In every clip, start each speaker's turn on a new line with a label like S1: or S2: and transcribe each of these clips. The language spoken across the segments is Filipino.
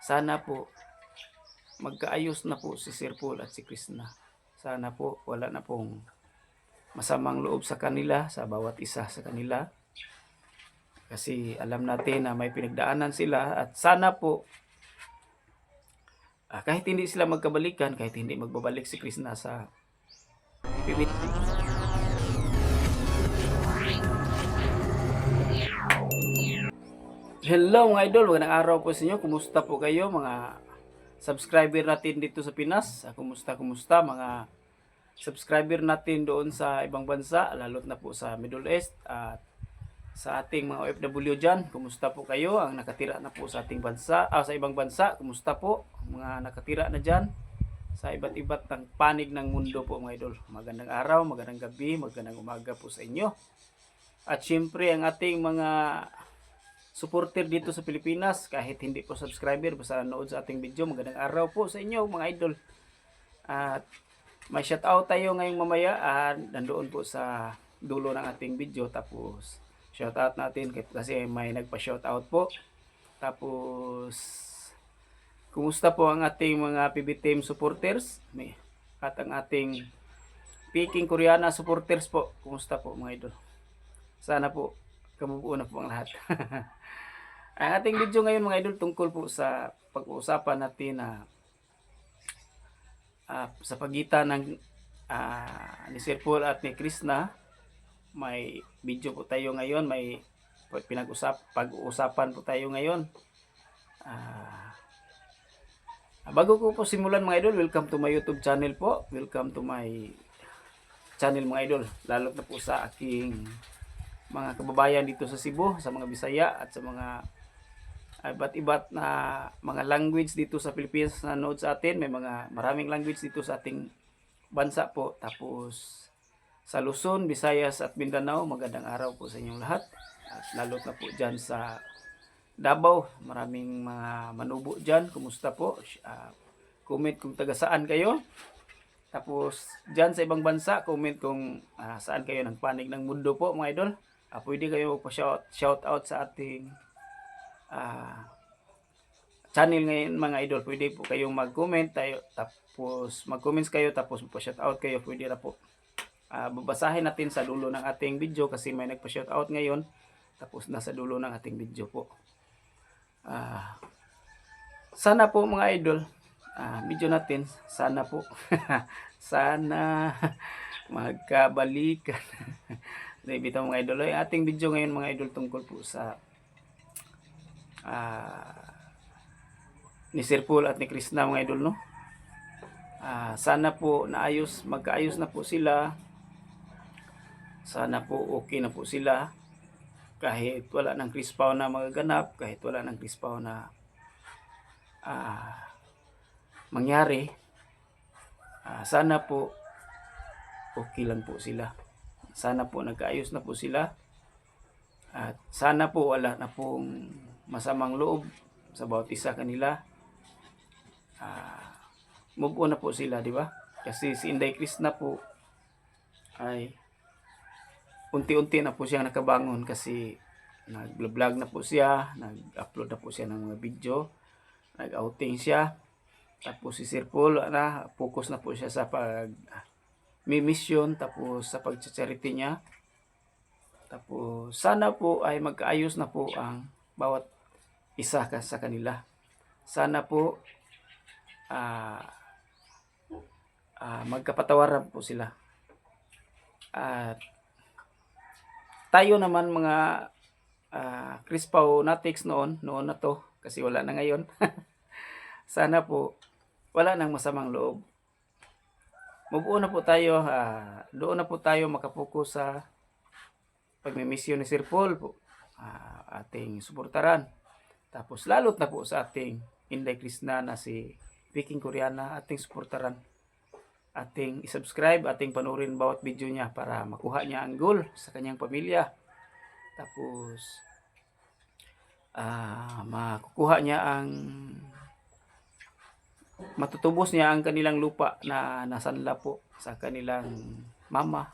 S1: Sana po magkaayos na po si Sir Paul at si Krishna. Sana po wala na pong masamang loob sa kanila, sa bawat isa sa kanila. Kasi alam natin na may pinagdaanan sila at sana po kahit hindi sila magkabalikan, kahit hindi magbabalik si Krishna sa Hello mga idol, magandang araw po sa inyo. Kumusta po kayo mga subscriber natin dito sa Pinas? Kumusta mga subscriber natin doon sa ibang bansa, lalo na po sa Middle East at sa ating mga OFW dyan. Kumusta po kayo? Ang nakatira na po sa ating bansa, sa ibang bansa, kumusta po? Mga nakatira na dyan sa iba't ng panig ng mundo po mga idol. Magandang araw, magandang gabi, magandang umaga po sa inyo. At syempre ang ating mga supporter dito sa Pilipinas, kahit hindi po subscriber, basta nanood sa ating video, magandang araw po sa inyo mga idol. At may shoutout tayo ngayong mamaya, nandoon po sa dulo ng ating video. Tapos shoutout natin kasi may nagpa-shoutout po. Tapos kumusta po ang ating mga PB Team supporters at ang ating Peking Koreana supporters po, kumusta po mga idol? Sana po kamubuo na po ang lahat. Ang ating video ngayon mga idol tungkol po sa pag-uusapan natin na sa pagitan ng ni Sir Paul at ni Krishna. May video po tayo ngayon, may pag-uusapan po tayo ngayon. Bago ko po simulan mga idol, welcome to my YouTube channel po. Welcome to my channel mga idol, lalo na po sa aking mga kababayan dito sa Cebu, sa mga Bisaya at sa mga iba't na mga language dito sa Pilipinas na nanood sa atin. May maraming language dito sa ating bansa po. Tapos sa Luzon, Visayas at Mindanao, magandang araw po sa inyong lahat. At lalo na po dyan sa Davao, maraming mga manubo dyan. Kumusta po? Comment kung taga saan kayo. Tapos dyan sa ibang bansa, comment kung saan kayo ng panig ng mundo po mga idol. Pwede kayo magpa-shout out sa ating channel ngayon mga idol. Pwede po kayong mag-comment tayo, tapos mag-comments kayo, tapos magpa-shout out kayo. Pwede na po. Babasahin natin sa dulo ng ating video kasi may nagpa-shout out ngayon. Tapos nasa dulo ng ating video po. Sana po mga idol, video natin, sana po sana magkabalikan. Bitaw mga idol, ay ating video ngayon mga idol tungkol po sa ni Sir Paul at ni Krishna mga idol, no? Sana po magkaayos na po sila. Sana po okay na po sila. Kahit wala ng crispaw na magaganap, kahit wala ng crispaw na mangyari, sana po okay lang po sila. Sana po nagkaayos na po sila. At sana po wala na pong masamang loob sa bawat isa kanila. Move on na po sila, di ba? Kasi si Inday Krishna po ay unti-unti na po siya nakabangon kasi nag-vlog na po siya, nag-upload na po siya ng mga video, nag-outing siya. Tapos si Sir Paul, focus na po siya sa mission, tapos sa pag-charity niya. Tapos sana po ay magkaayos na po ang bawat isa sa kanila. Sana po magkapatawaran po sila. At tayo naman mga Crispaw Natics noon na to, kasi wala na ngayon. Sana po wala nang masamang loob. Mabuo na po tayo, doon na po tayo makapokus sa pagmimisyon ni Sir Paul po, ating suportaran. Tapos lalot na po sa ating Inday Krishna na si Peking Koreana, ating suportaran, ating isubscribe, ating panurin bawat video niya para makuha niya ang goal sa kanyang pamilya. Tapos makukuha niya matutubos niya ang kanilang lupa na nasanla po sa kanilang mama,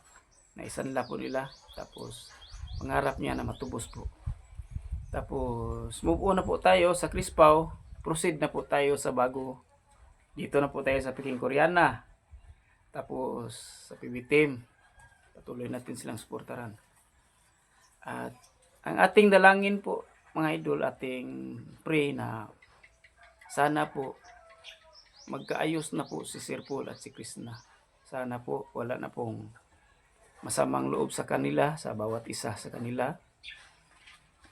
S1: na isanla po nila. Tapos pangarap niya na matubos po. Tapos move on na po tayo sa Crispaw. proceed na po tayo sa bago. Dito na po tayo sa Peking Koreana. Tapos sa PB Team. Patuloy natin silang suportaran. At ang ating dalangin po mga idol, ating pray na sana po magkaayos na po si Sir Paul at si Krishna. Sana po wala na pong masamang loob sa kanila, sa bawat isa sa kanila.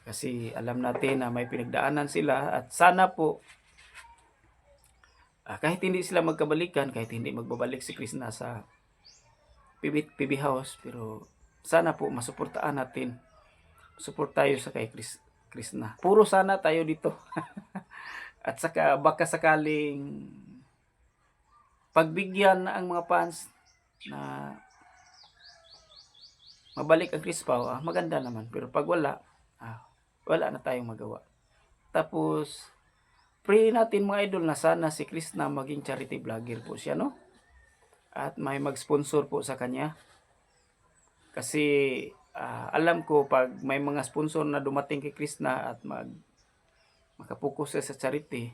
S1: Kasi alam natin na may pinagdaanan sila at sana po kahit hindi sila magkabalikan, kahit hindi magbabalik si Krishna sa PB House, pero sana po masuportaan natin. Support tayo sa kay Krishna. Puro sana tayo dito. At saka baka sakaling pagbigyan na ang mga fans na mabalik ang Chris Pao, maganda naman. Pero pag wala, wala na tayong magawa. Tapos, pray natin mga idol na sana si Krishna maging charity vlogger po siya, no? At may mag-sponsor po sa kanya. Kasi alam ko pag may mga sponsor na dumating kay Krishna at makapokus sa charity,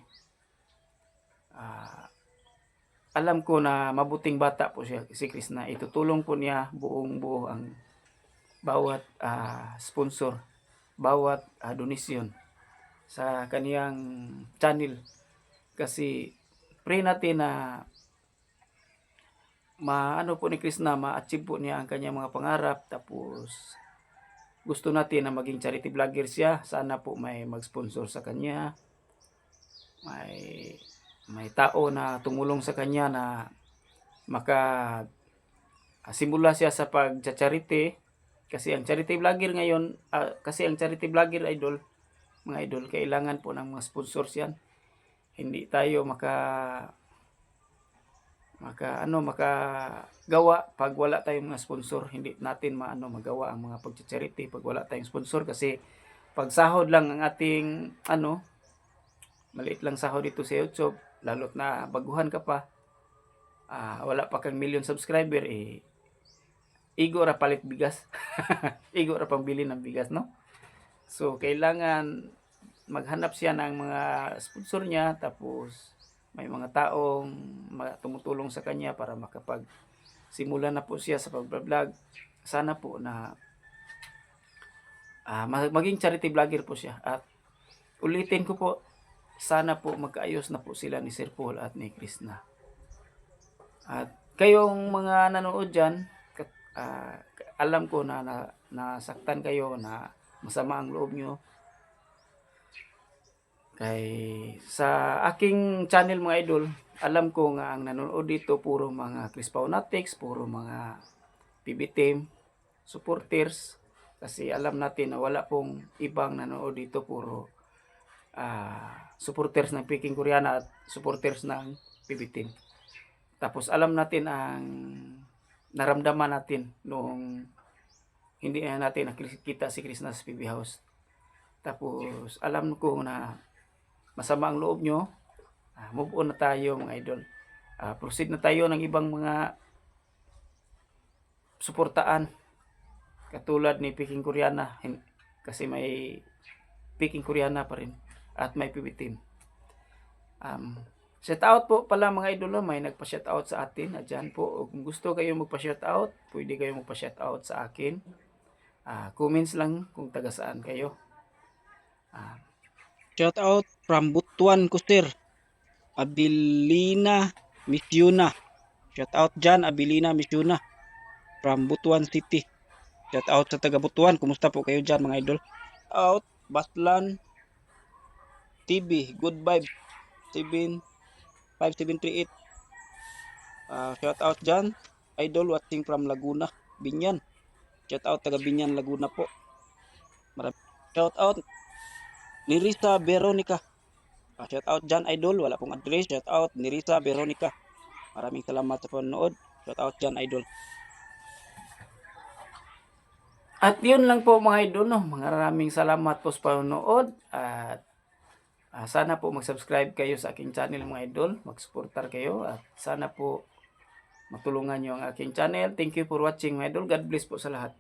S1: alam ko na mabuting bata po siya si Krishna. Itutulong po niya buong buo ang bawat sponsor, bawat donation sa kaniyang channel. Kasi pray natin na maano po ni Krishna, ma-achieve po niya ang kanyang mga pangarap. Tapos gusto natin na maging charity vlogger siya. Sana po may mag-sponsor sa kanya. May tao na tumulong sa kanya na simula siya sa pag-charity. Kasi ang charity vlogger ngayon, ang charity vlogger mga idol, kailangan po ng mga sponsors yan. Hindi tayo makagawa pag wala tayong mga sponsor. Hindi natin magawa ang mga pag-charity pag wala tayong sponsor. Kasi pag sahod lang ang ating maliit lang sahod dito sa YouTube, lalo't na baguhan ka pa, wala pa kang million subscriber, igo ra palit bigas. Igo ra pambili ng bigas, no? So kailangan maghanap siya ng mga sponsor niya, tapos may mga taong tumutulong sa kanya para makapagsimula na po siya sa pag-vlog. Sana po na maging charity vlogger po siya. At ulitin ko po, sana po magkaayos na po sila ni Sir Paul at ni Krishna. At kayong mga nanood dyan, alam ko na nasaktan kayo, na masama ang loob nyo. Kay sa aking channel mga idol, alam ko nga ang nanonood dito puro mga Chris Paunatics, puro mga PB Team supporters. Kasi alam natin na wala pong ibang nanonood dito, puro supporters ng Peking Koreana at supporters ng PB Team. Tapos alam natin ang naramdaman natin noong hindi na natin nakikita si Krishna sa PB House. Tapos alam ko na masama ang loob nyo. Move on na tayo mga idol. Proceed na tayo ng ibang mga suportaan katulad ni Peking Koreana, kasi may Peking Koreana pa rin at may PB Team. Shout out po pala mga idol, may nagpa-shout out sa atin. Diyan po, kung gusto kayo magpa-shout out, pwede kayo magpa-shout out sa akin. Comments lang kung taga saan kayo.
S2: Shout out from Butuan Kusir, Abilina Misyuna. Shout out dyan, Abilina Misyuna from Butuan City. Shout out sa taga Butuan. Kumusta po kayo dyan mga idol? Out Baslan TV, good vibe 5738. Shout out dyan, idol watching from Laguna, Binyan. Shout out taga Binyan, Laguna po. Shout out ni Risa Veronica. Shout out dyan idol, wala pong address. Shout out ni Risa Veronica. Maraming salamat sa panonood. Shout out dyan idol.
S1: At yun lang po mga idol, no? Maraming salamat po sa panonood. At sana po mag-subscribe kayo sa aking channel mga idol. Mag-supportar kayo. At sana po matulungan nyo ang aking channel. Thank you for watching mga idol. God bless po sa lahat.